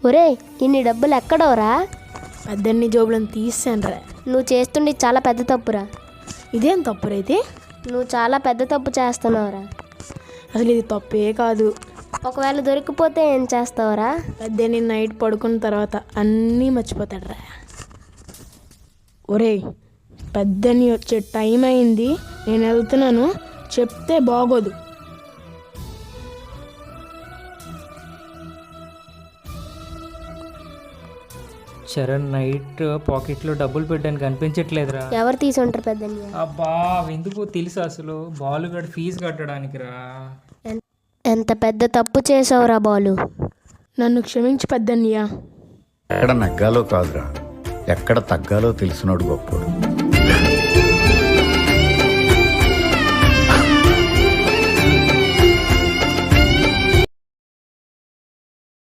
ఒరే ఇన్ని డబ్బులు ఎక్కడోరా? పెద్దన్ని జోబులను తీసానురా. నువ్వు చేస్తుండే చాలా పెద్ద తప్పురా. ఇదేం తప్పురైతే? నువ్వు చాలా పెద్ద తప్పు చేస్తున్నావురా. అసలు ఇది తప్పే కాదు. ఒకవేళ దొరికిపోతే ఏం చేస్తావురా? పెద్దని నైట్ పడుకున్న తర్వాత అన్నీ మర్చిపోతాడురా. ఒరేయ్, పెద్దని వచ్చే టైం అయింది, నేను వెళ్తున్నాను, చెప్తే బాగోదు. చరణ్ నైట్ పాకెట్లో డబ్బులు పెట్టడానికి కనిపించట్లేదురా. ఎవరు తీసుంటారు పెద్దయ్య? అబ్బా ఎందుకు తెలుసు, అసలు బాలు గడు ఫీజు కట్టడానికి రా. ఎంత పెద్ద తప్పు చేసావురా బాలు. నన్ను క్షమించి పెద్దన్నయ్య. ఎక్కడ నగ్గాలో కాదురా, ఎక్కడ తగ్గాలో తెలిసినోడు గొప్పోడు.